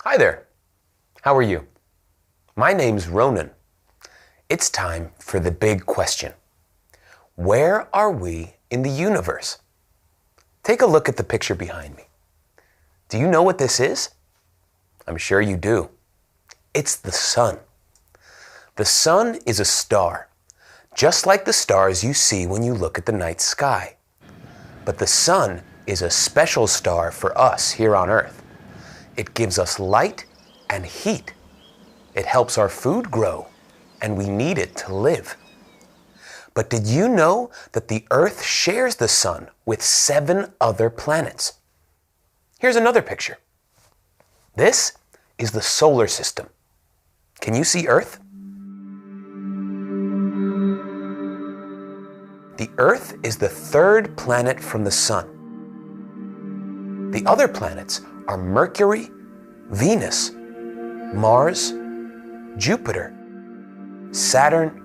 Hi there. How are you? My name's Ronan. It's time for the big question. Where are we in the universe? Take a look at the picture behind me. Do you know what this is? I'm sure you do. It's the sun. The sun is a star, just like the stars you see when you look at the night sky. But the sun is a special star for us here on Earth. It gives us light and heat. It helps our food grow, and we need it to live. But did you know that the Earth shares the sun with 7 other planets? Here's another picture. This is the solar system. Can you see Earth? The Earth is the 3rd planet from the sun. The other planets are Mercury, Venus, Mars, Jupiter, Saturn,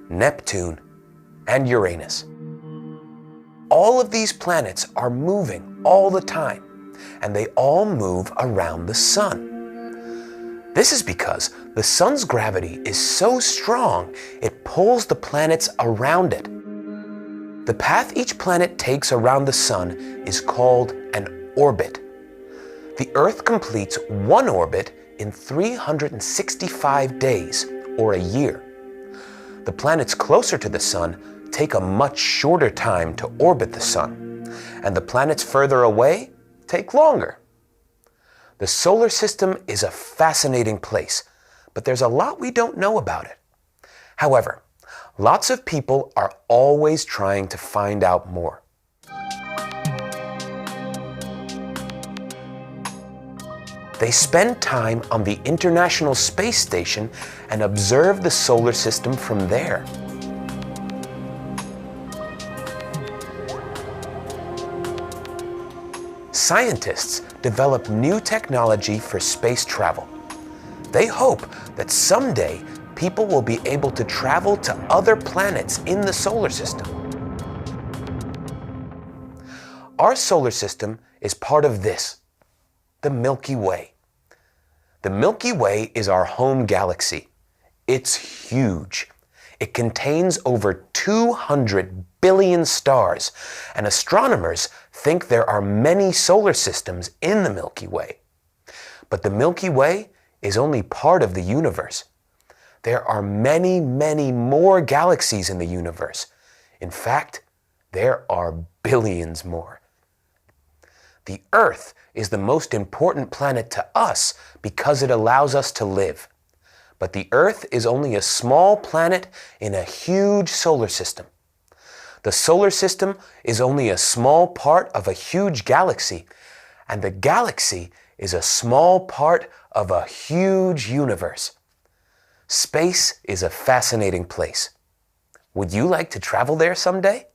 Neptune, and Uranus. All of these planets are moving all the time, and they all move around the sun. This is because the sun's gravity is so strong, it pulls the planets around it. The path each planet takes around the sun is called an orbit. The Earth completes one orbit in 365 days, or a year. The planets closer to the sun take a much shorter time to orbit the sun, and the planets further away take longer. The solar system is a fascinating place, but there's a lot we don't know about it. However, lots of people are always trying to find out more. They spend time on the International Space Station and observe the solar system from there. Scientists develop new technology for space travel. They hope that someday people will be able to travel to other planets in the solar system. Our solar system is part of this, the Milky Way. The Milky Way is our home galaxy. It's huge. It contains over 200 billion stars, and astronomers think there are many solar systems in the Milky Way. But the Milky Way is only part of the universe. There are many, many more galaxies in the universe. In fact, there are billions more. The Earth is the most important planet to us because it allows us to live. But the Earth is only a small planet in a huge solar system. The solar system is only a small part of a huge galaxy, and the galaxy is a small part of a huge universe. Space is a fascinating place. Would you like to travel there someday?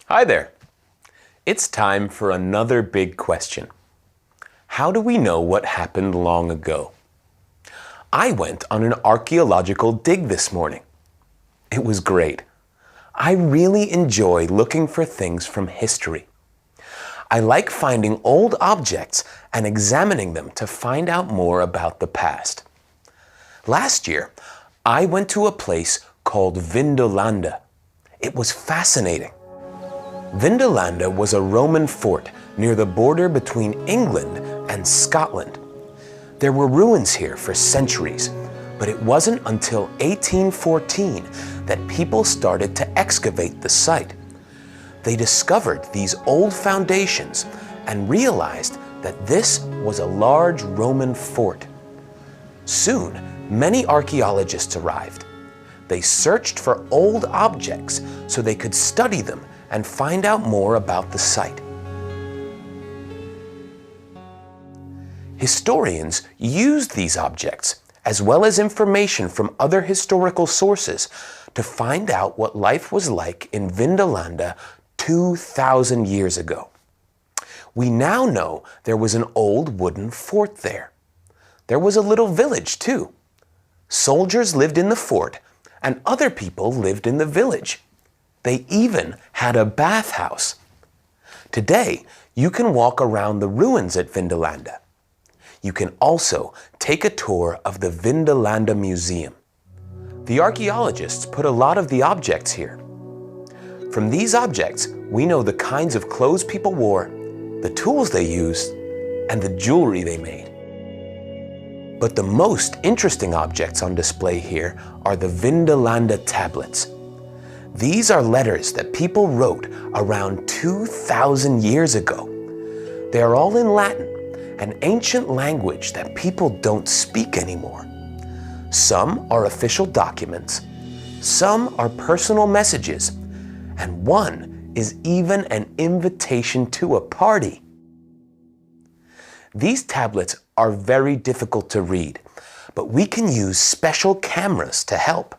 Hi there. It's time for another big question. How do we know what happened long ago? I went on an archaeological dig this morning. It was great. I really enjoy looking for things from history. I like finding old objects and examining them to find out more about the past. Last year, I went to a place called Vindolanda. It was fascinating. Vindolanda was a Roman fort near the border between England and Scotland. There were ruins here for centuries, but it wasn't until 1814 that people started to excavate the site. They discovered these old foundations and realized that this was a large Roman fort. Soon, many archaeologists arrived. They searched for old objects so they could study them and find out more about the site. Historians used these objects, as well as information from other historical sources, to find out what life was like in Vindolanda 2,000 years ago. We now know there was an old wooden fort there. There was a little village too. Soldiers lived in the fort, and other people lived in the village. They even had a bathhouse. Today, you can walk around the ruins at Vindolanda. You can also take a tour of the Vindolanda Museum. The archaeologists put a lot of the objects here. From these objects, we know the kinds of clothes people wore, the tools they used, and the jewelry they made. But the most interesting objects on display here are the Vindolanda tablets. These are letters that people wrote around 2,000 years ago. They are all in Latin, an ancient language that people don't speak anymore. Some are official documents, some are personal messages, and one is even an invitation to a party. These tablets are very difficult to read, but we can use special cameras to help.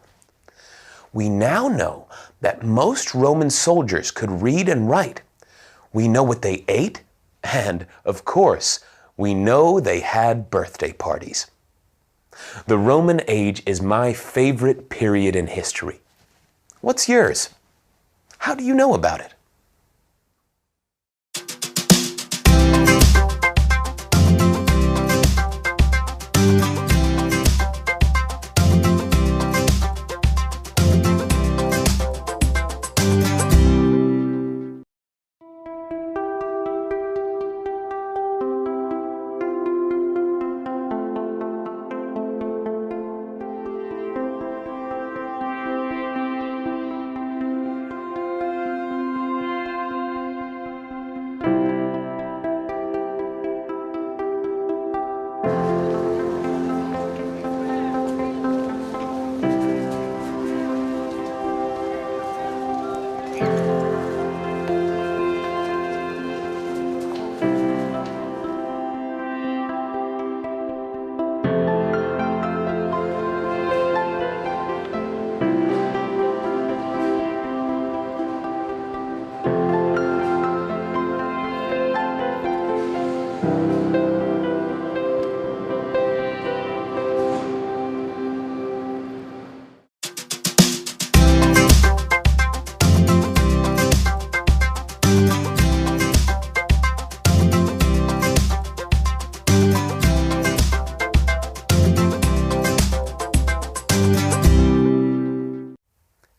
We now know that most Roman soldiers could read and write. We know what they ate, and, of course, we know they had birthday parties. The Roman age is my favorite period in history. What's yours? How do you know about it?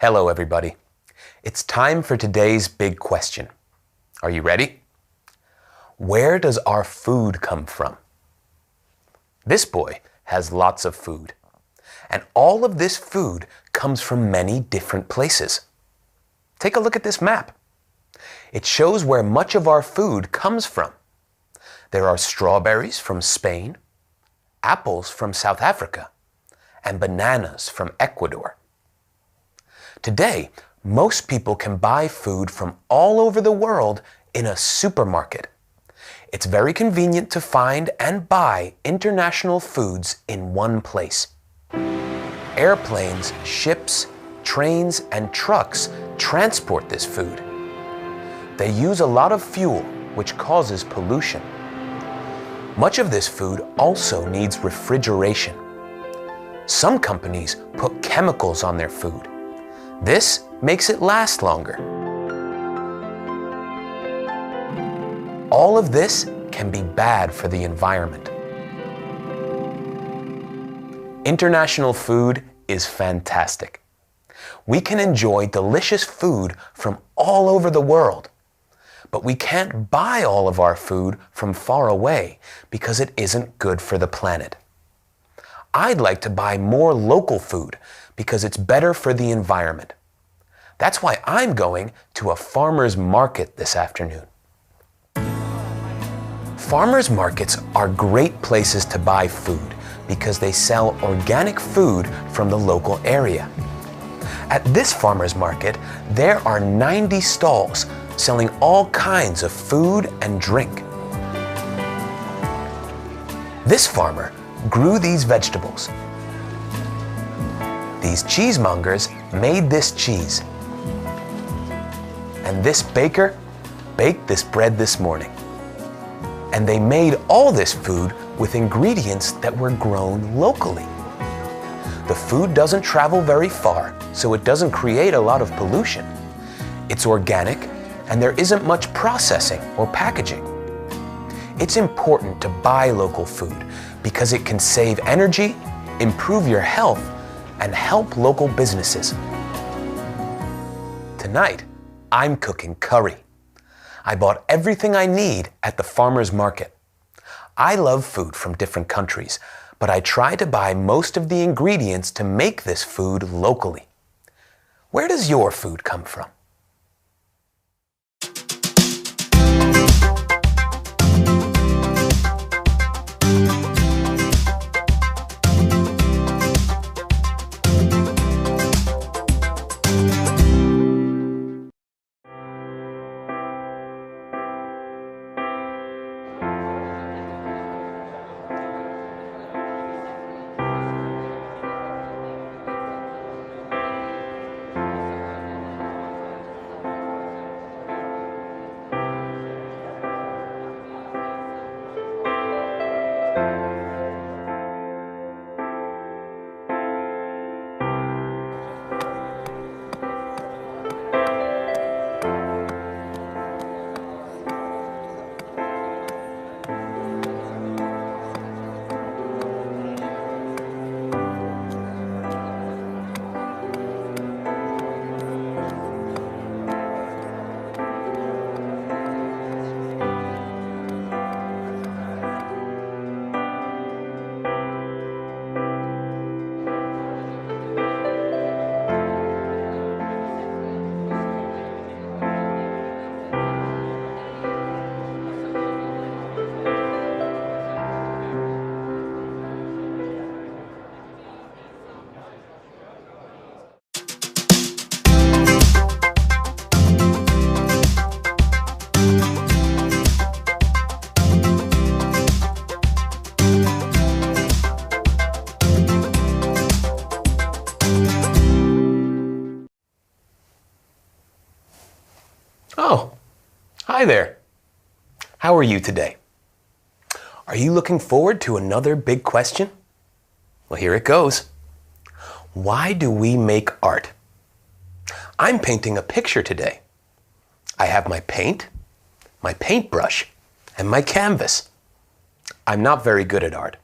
Hello, everybody. It's time for today's big question. Are you ready? Where does our food come from? This boy has lots of food, and all of this food comes from many different places. Take a look at this map. It shows where much of our food comes from. There are strawberries from Spain, apples from South Africa, and bananas from Ecuador. Today, most people can buy food from all over the world in a supermarket. It's very convenient to find and buy international foods in one place. Airplanes, ships, trains, and trucks transport this food. They use a lot of fuel, which causes pollution. Much of this food also needs refrigeration. Some companies put chemicals on their food. This makes it last longer. all of this can be bad for the environment. International food is fantastic. We can enjoy delicious food from all over the world, but we can't buy all of our food from far away because it isn't good for the planet. I'd like to buy more local food because it's better for the environment. That's why I'm going to a farmer's market this afternoon. Farmers markets are great places to buy food because they sell organic food from the local area. At this farmer's market, there are 90 stalls selling all kinds of food and drink. This farmer grew these vegetables. These cheesemongers made this cheese. And this baker baked this bread this morning. And they made all this food with ingredients that were grown locally. The food doesn't travel very far, so it doesn't create a lot of pollution. It's organic, and there isn't much processing or packaging. It's important to buy local food because it can save energy, improve your health, and help local businesses. Tonight, I'm cooking curry. I bought everything I need at the farmer's market. I love food from different countries, but I try to buy most of the ingredients to make this food locally. Where does your food come from? Oh, hi there. How are you today? Are you looking forward to another big question? Well, here it goes. Why do we make art? I'm painting a picture today. I have my paint, my paintbrush, and my canvas. I'm not very good at art,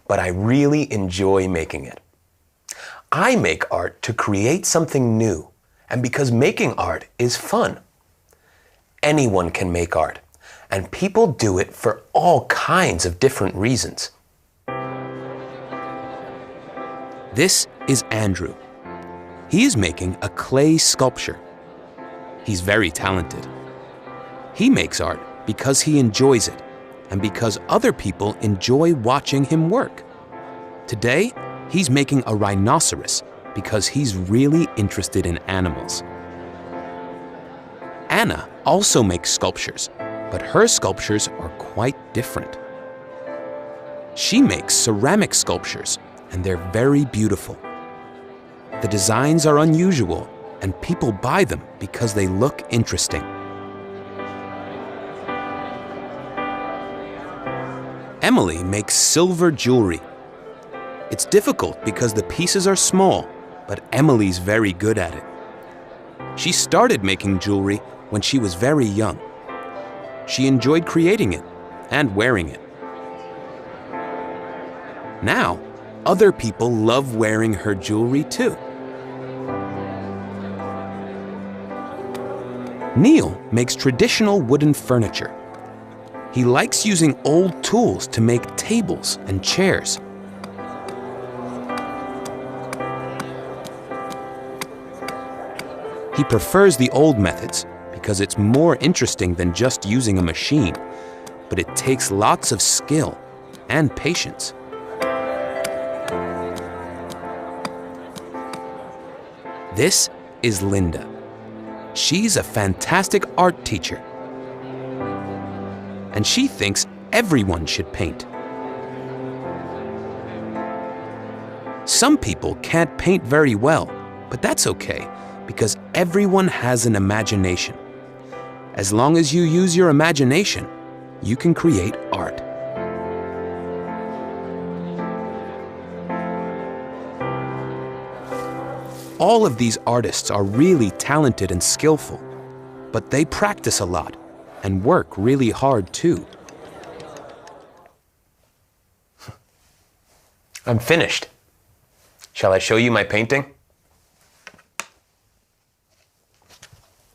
but I really enjoy making it. I make art to create something new, and because making art is fun. Anyone can make art, and people do it for all kinds of different reasons. This is Andrew. He is making a clay sculpture. He's very talented. He makes art because he enjoys it, and because other people enjoy watching him work. Today, he's making a rhinoceros because he's really interested in animals. Anna also makes sculptures, but her sculptures are quite different. She makes ceramic sculptures, and they're very beautiful. The designs are unusual, and people buy them because they look interesting. Emily makes silver jewelry. It's difficult because the pieces are small, but Emily's very good at it. She started making jewelry when she was very young. she enjoyed creating it and wearing it. Now, other people love wearing her jewelry too. Neil makes traditional wooden furniture. He likes using old tools to make tables and chairs. He prefers the old methods because it's more interesting than just using a machine, but it takes lots of skill and patience. This is Linda. She's a fantastic art teacher, and she thinks everyone should paint. Some people can't paint very well, but that's okay, because everyone has an imagination. As long as you use your imagination, you can create art. All of these artists are really talented and skillful, but they practice a lot and work really hard too. I'm finished. Shall I show you my painting?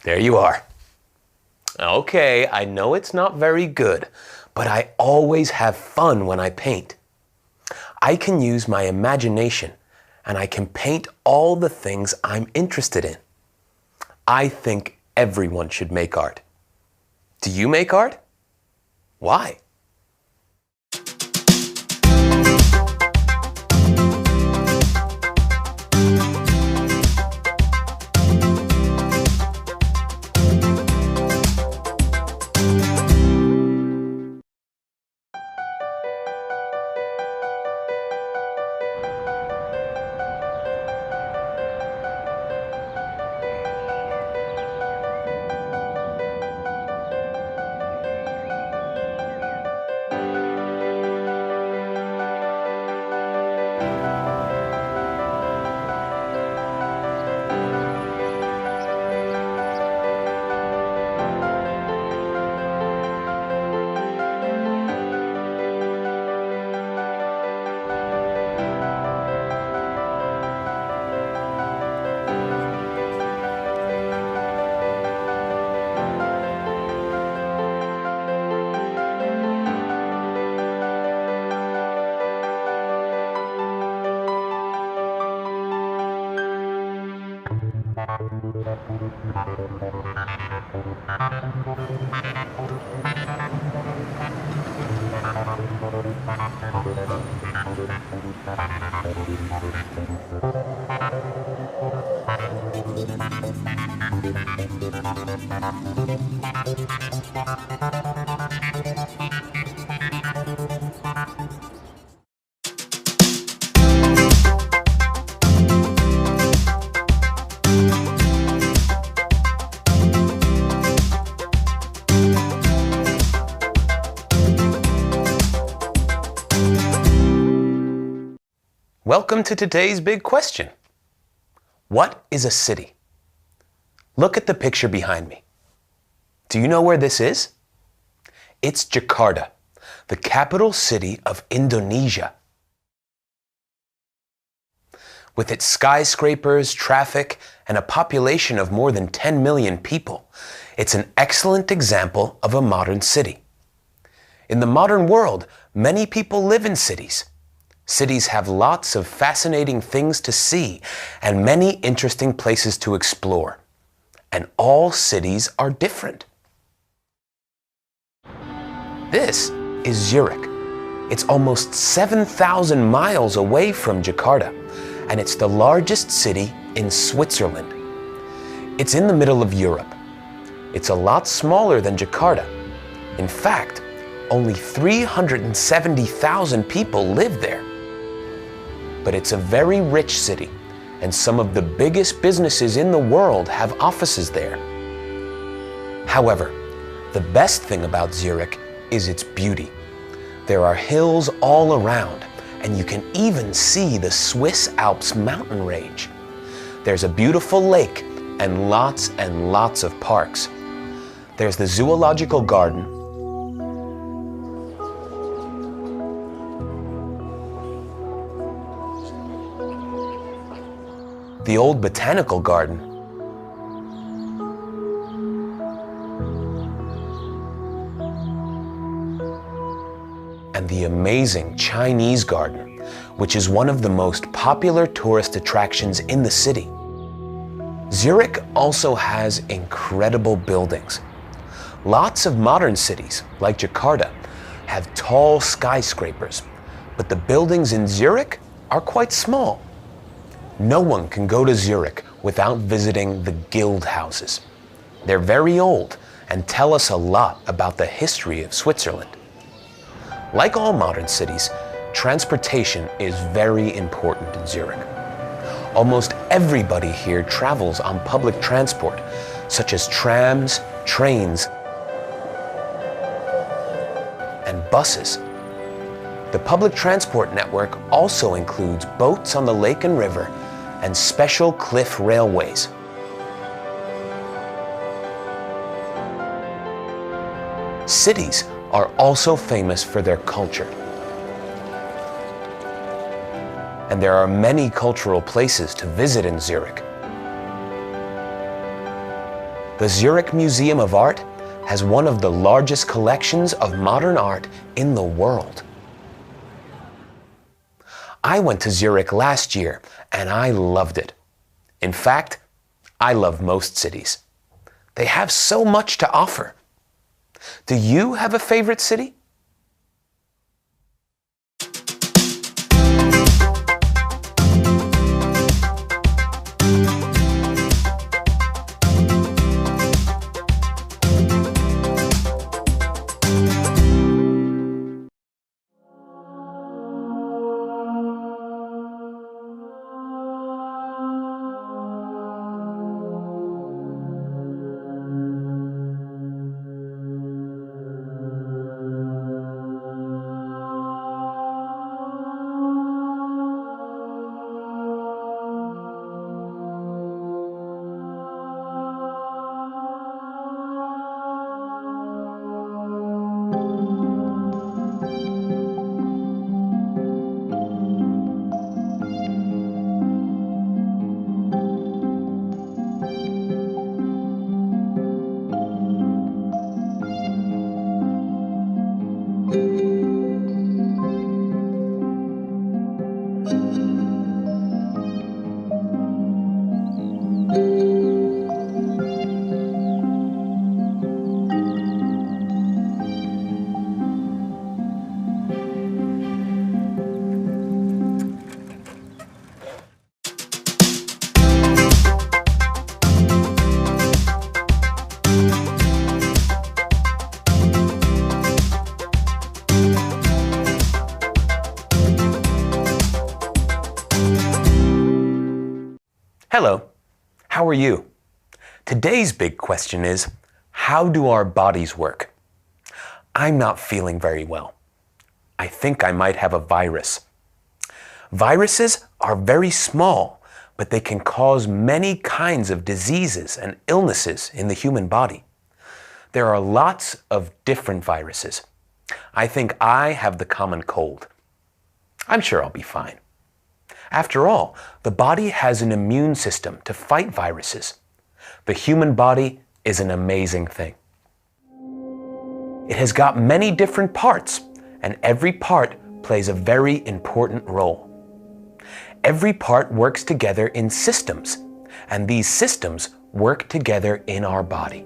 There you are. Okay, I know it's not very good, but I always have fun when I paint. I can use my imagination and I can paint all the things I'm interested in. I think everyone should make art. Do you make art? Why? Welcome to today's big question. What is a city? Look at the picture behind me. Do you know where this is? It's Jakarta, the capital city of Indonesia. With its skyscrapers, traffic, and a population of more than 10 million people, it's an excellent example of a modern city. In the modern world, many people live in cities. Cities have lots of fascinating things to see and many interesting places to explore. And all cities are different. This is Zurich. It's almost 7,000 miles away from Jakarta, and it's the largest city in Switzerland. It's in the middle of Europe. It's a lot smaller than Jakarta. In fact, only 370,000 people live there. But it's a very rich city, and some of the biggest businesses in the world have offices there. However, the best thing about Zurich is its beauty. There are hills all around, and you can even see the Swiss Alps mountain range. There's a beautiful lake and lots of parks. There's the zoological garden, the old botanical garden, and the amazing Chinese garden, which is one of the most popular tourist attractions in the city. Zurich also has incredible buildings. Lots of modern cities, like Jakarta, have tall skyscrapers, but the buildings in Zurich are quite small. No one can go to Zurich without visiting the guild houses. They're very old and tell us a lot about the history of Switzerland. Like all modern cities, transportation is very important in Zurich. Almost everybody here travels on public transport, such as trams, trains, and buses. The public transport network also includes boats on the lake and river and special cliff railways. Cities are also famous for their culture. And there are many cultural places to visit in Zurich. The Zurich Museum of Art has one of the largest collections of modern art in the world. I went to Zurich last year and I loved it. In fact, I love most cities. They have so much to offer. Do you have a favorite city? Hello, how are you? Today's big question is, how do our bodies work? I'm not feeling very well. I think I might have a virus. Viruses are very small, but they can cause many kinds of diseases and illnesses in the human body. There are lots of different viruses. I think I have the common cold. I'm sure I'll be fine. After all, the body has an immune system to fight viruses. The human body is an amazing thing. It has got many different parts, and every part plays a very important role. Every part works together in systems, and these systems work together in our body.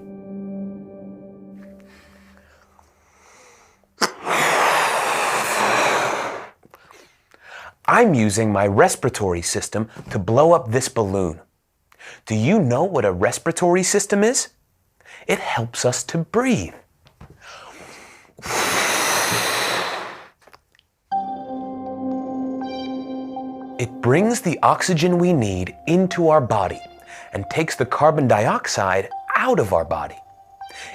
I'm using my respiratory system to blow up this balloon. Do you know what a respiratory system is? It helps us to breathe. It brings the oxygen we need into our body and takes the carbon dioxide out of our body.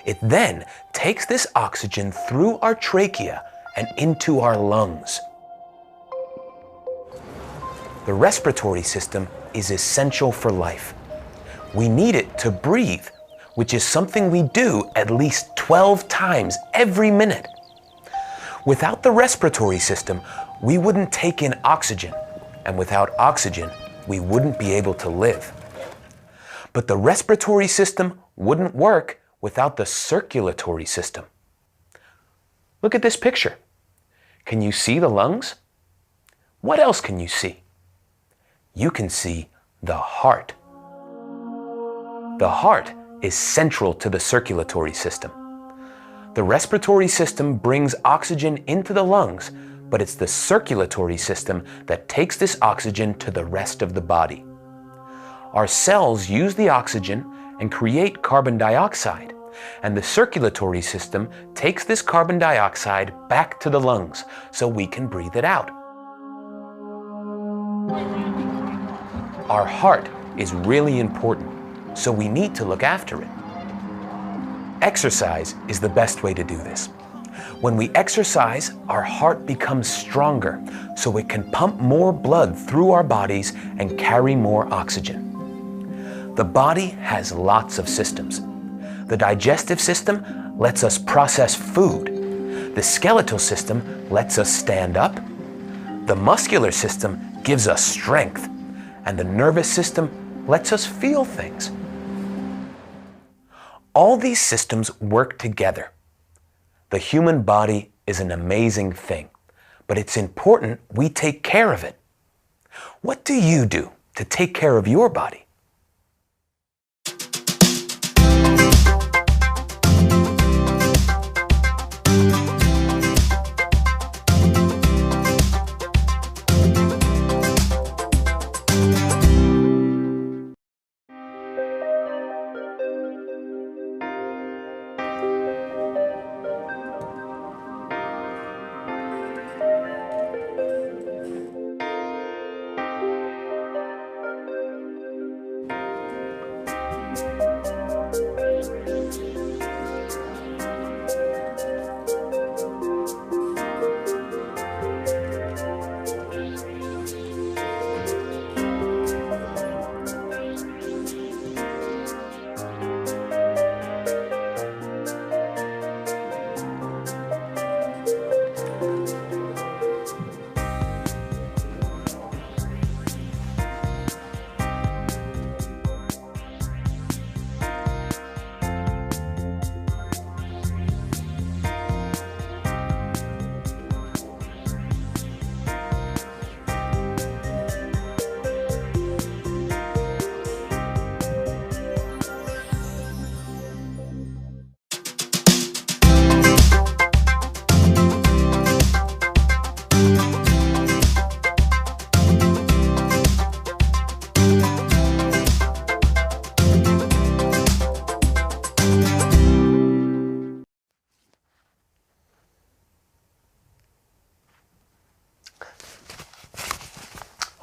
It then takes this oxygen through our trachea and into our lungs. The respiratory system is essential for life. We need it to breathe, which is something we do at least 12 times every minute. Without the respiratory system, we wouldn't take in oxygen, and without oxygen, we wouldn't be able to live. But the respiratory system wouldn't work without the circulatory system. Look at this picture. Can you see the lungs? What else can you see? You can see the heart. The heart is central to the circulatory system. The respiratory system brings oxygen into the lungs, but it's the circulatory system that takes this oxygen to the rest of the body. Our cells use the oxygen and create carbon dioxide, and the circulatory system takes this carbon dioxide back to the lungs so we can breathe it out. Our heart is really important, so we need to look after it. Exercise is the best way to do this. When we exercise, our heart becomes stronger, so it can pump more blood through our bodies and carry more oxygen. The body has lots of systems. The digestive system lets us process food. The skeletal system lets us stand up. The muscular system gives us strength. And the nervous system lets us feel things. All these systems work together. The human body is an amazing thing, but it's important we take care of it. What do you do to take care of your body?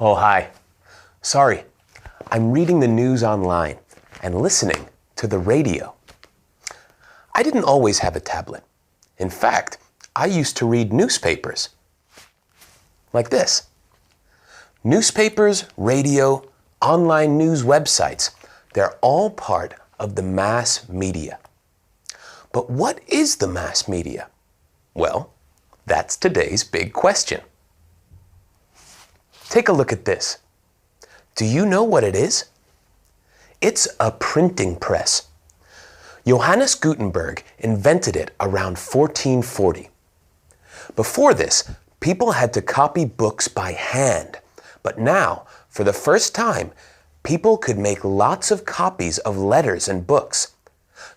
Oh, hi. Sorry, I'm reading the news online and listening to the radio. I didn't always have a tablet. In fact, I used to read newspapers. Like this. Newspapers, radio, online news websites, they're all part of the mass media. But what is the mass media? Well, that's today's big question. Take a look at this. Do you know what it is? It's a printing press. Johannes Gutenberg invented it around 1440. Before this, people had to copy books by hand. But now, for the first time, people could make lots of copies of letters and books.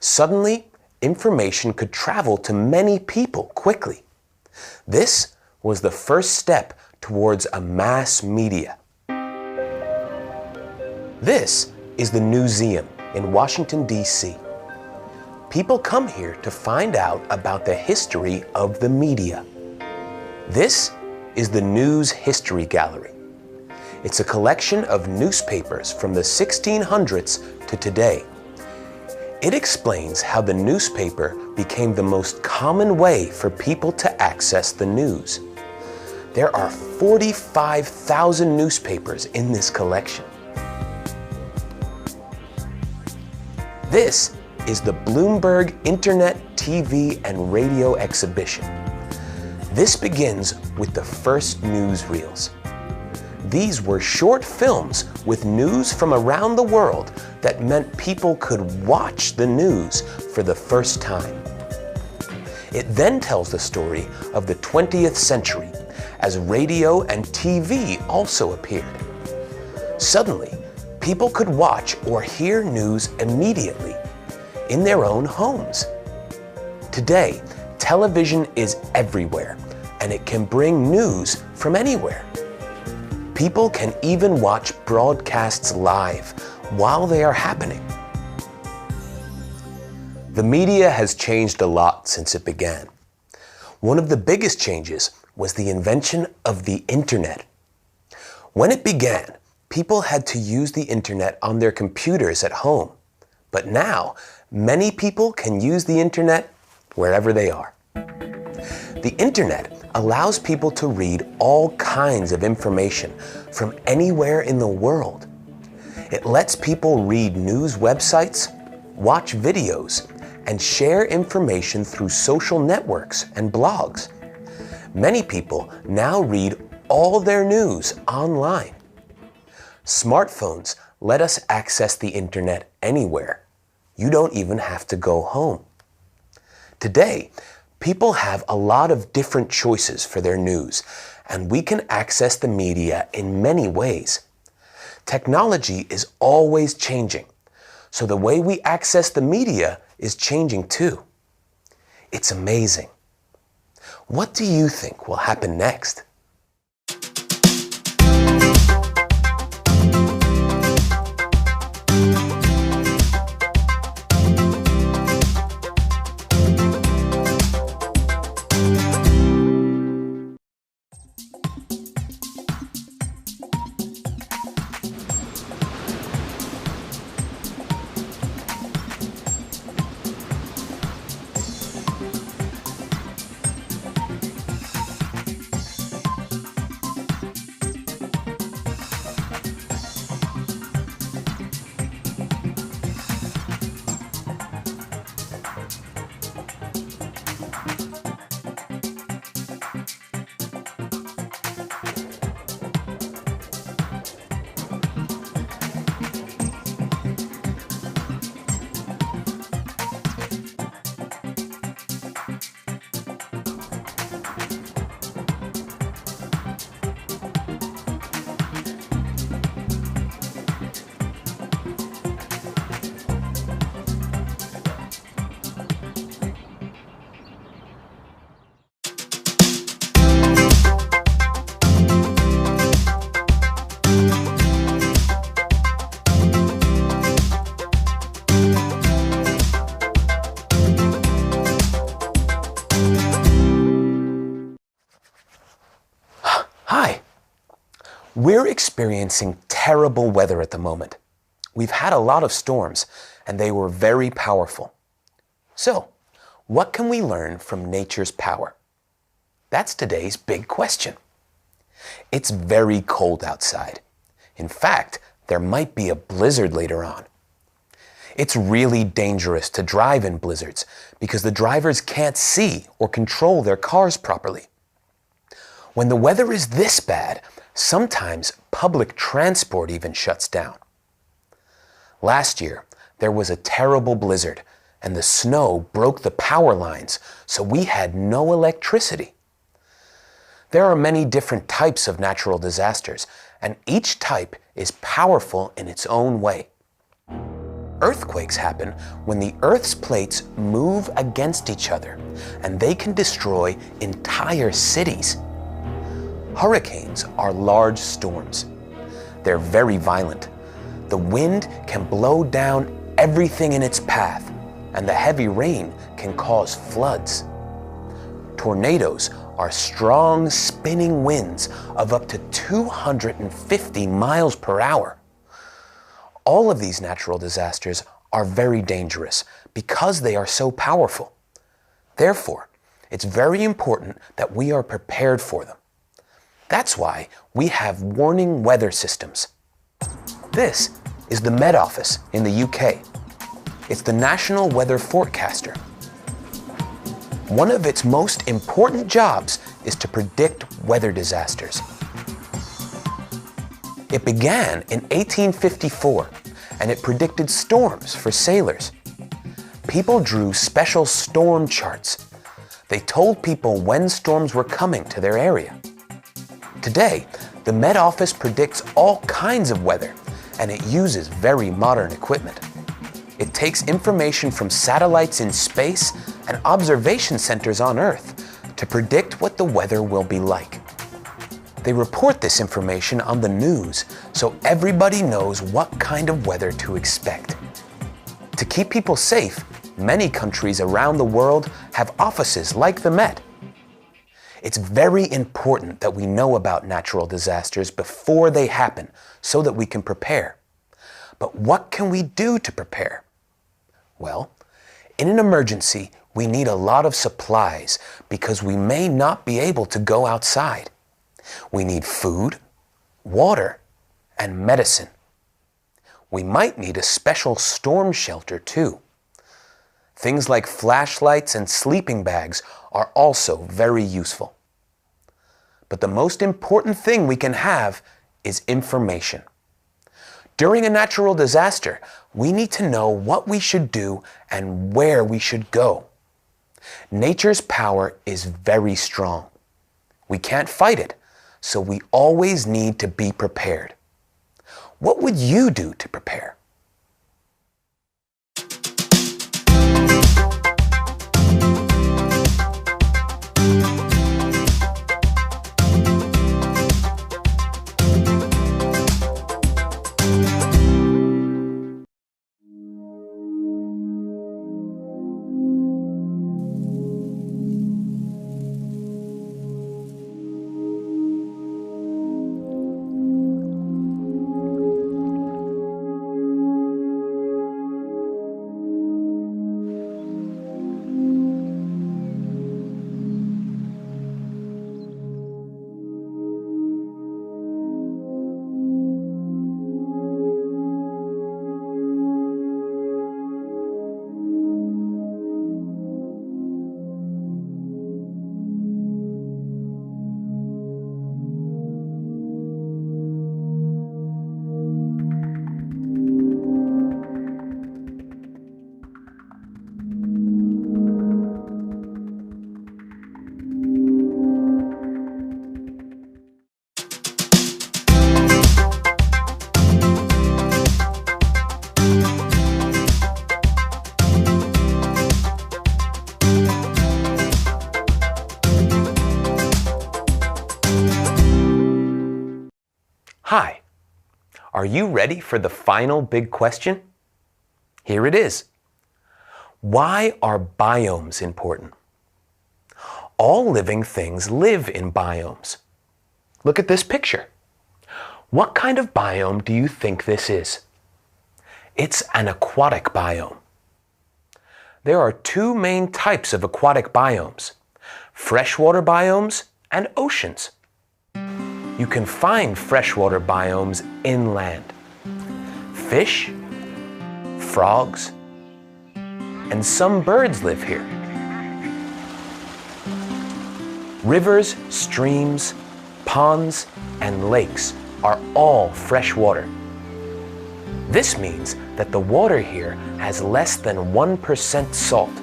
Suddenly, information could travel to many people quickly. This was the first step towards a mass media. This is the Newseum in Washington, D.C. People come here to find out about the history of the media. This is the News History Gallery. It's a collection of newspapers from the 1600s to today. It explains how the newspaper became the most common way for people to access the news. There are 45,000 newspapers in this collection. This is the Bloomberg Internet, TV, and Radio Exhibition. This begins with the first newsreels. These were short films with news from around the world that meant people could watch the news for the first time. It then tells the story of the 20th century as radio and TV also appeared. Suddenly, people could watch or hear news immediately in their own homes. Today, television is everywhere, and it can bring news from anywhere. People can even watch broadcasts live while they are happening. The media has changed a lot since it began. One of the biggest changes was the invention of the internet. When it began, people had to use the internet on their computers at home. But now, many people can use the internet wherever they are. The internet allows people to read all kinds of information from anywhere in the world. It lets people read news websites, watch videos, and share information through social networks and blogs. Many people now read all their news online. Smartphones let us access the internet anywhere. You don't even have to go home. Today, people have a lot of different choices for their news, and we can access the media in many ways. Technology is always changing, so the way we access the media is changing too. It's amazing. What do you think will happen next? Hi. We're experiencing terrible weather at the moment. We've had a lot of storms, and they were very powerful. So, what can we learn from nature's power? That's today's big question. It's very cold outside. In fact, there might be a blizzard later on. It's really dangerous to drive in blizzards because the drivers can't see or control their cars properly. When the weather is this bad, sometimes public transport even shuts down. Last year, there was a terrible blizzard, and the snow broke the power lines, so we had no electricity. There are many different types of natural disasters, and each type is powerful in its own way. Earthquakes happen when the Earth's plates move against each other, and they can destroy entire cities. Hurricanes are large storms. They're very violent. The wind can blow down everything in its path, and the heavy rain can cause floods. Tornadoes are strong spinning winds of up to 250 miles per hour. All of these natural disasters are very dangerous because they are so powerful. Therefore, it's very important that we are prepared for them. That's why we have warning weather systems. This is the Met Office in the UK. It's the National Weather Forecaster. One of its most important jobs is to predict weather disasters. It began in 1854, and it predicted storms for sailors. People drew special storm charts. They told people when storms were coming to their area. Today, the Met Office predicts all kinds of weather, and it uses very modern equipment. It takes information from satellites in space and observation centers on Earth to predict what the weather will be like. They report this information on the news so everybody knows what kind of weather to expect. To keep people safe, many countries around the world have offices like the Met. It's very important that we know about natural disasters before they happen so that we can prepare. But what can we do to prepare? Well, in an emergency, we need a lot of supplies because we may not be able to go outside. We need food, water, and medicine. We might need a special storm shelter too. Things like flashlights and sleeping bags are also very useful. But the most important thing we can have is information. During a natural disaster, we need to know what we should do and where we should go. Nature's power is very strong. We can't fight it, so we always need to be prepared. What would you do to prepare? Hi, are you ready for the final big question? Here it is. Why are biomes important? All living things live in biomes. Look at this picture. What kind of biome do you think this is? It's an aquatic biome. There are two main types of aquatic biomes, freshwater biomes and oceans. You can find freshwater biomes inland. Fish, frogs, and some birds live here. Rivers, streams, ponds, and lakes are all freshwater. This means that the water here has less than 1% salt.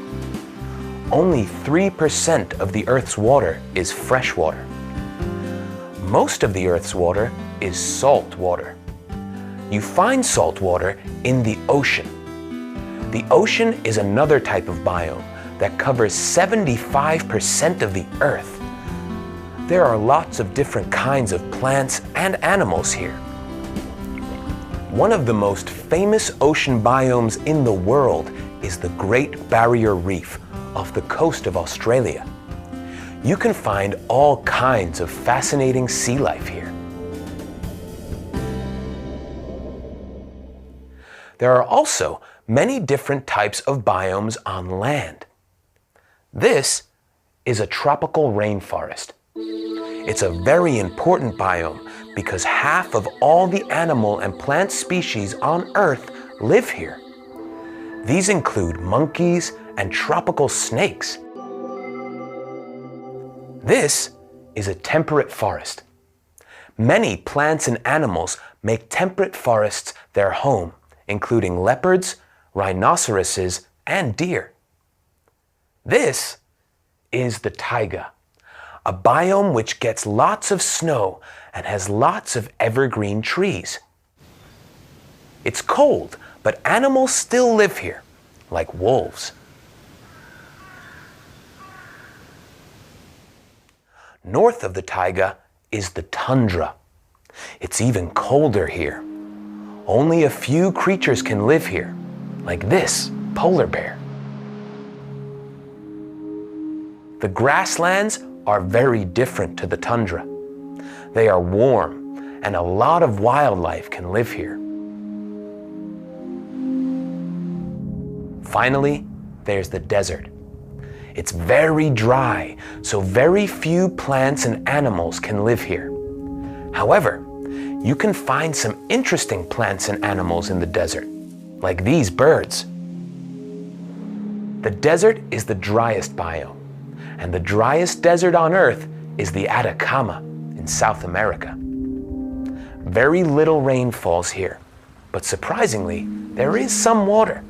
Only 3% of the Earth's water is freshwater. Most of the Earth's water is salt water. You find salt water in the ocean. The ocean is another type of biome that covers 75% of the Earth. There are lots of different kinds of plants and animals here. One of the most famous ocean biomes in the world is the Great Barrier Reef off the coast of Australia. You can find all kinds of fascinating sea life here. There are also many different types of biomes on land. This is a tropical rainforest. It's a very important biome because half of all the animal and plant species on Earth live here. These include monkeys and tropical snakes. This is a temperate forest. Many plants and animals make temperate forests their home, including leopards, rhinoceroses, and deer. This is the taiga, a biome which gets lots of snow and has lots of evergreen trees. It's cold, but animals still live here, like wolves. North of the taiga is the tundra. It's even colder here. Only a few creatures can live here, like this polar bear. The grasslands are very different to the tundra. They are warm, and a lot of wildlife can live here. Finally, there's the desert. It's very dry, so very few plants and animals can live here. However, you can find some interesting plants and animals in the desert, like these birds. The desert is the driest biome, and the driest desert on Earth is the Atacama in South America. Very little rain falls here, but surprisingly, there is some water.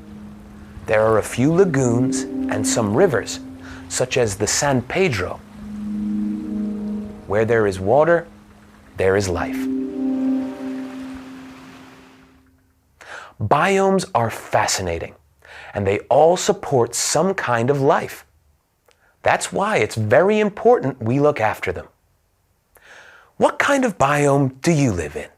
There are a few lagoons and some rivers, such as the San Pedro. Where there is water, there is life. Biomes are fascinating, and they all support some kind of life. That's why it's very important we look after them. What kind of biome do you live in?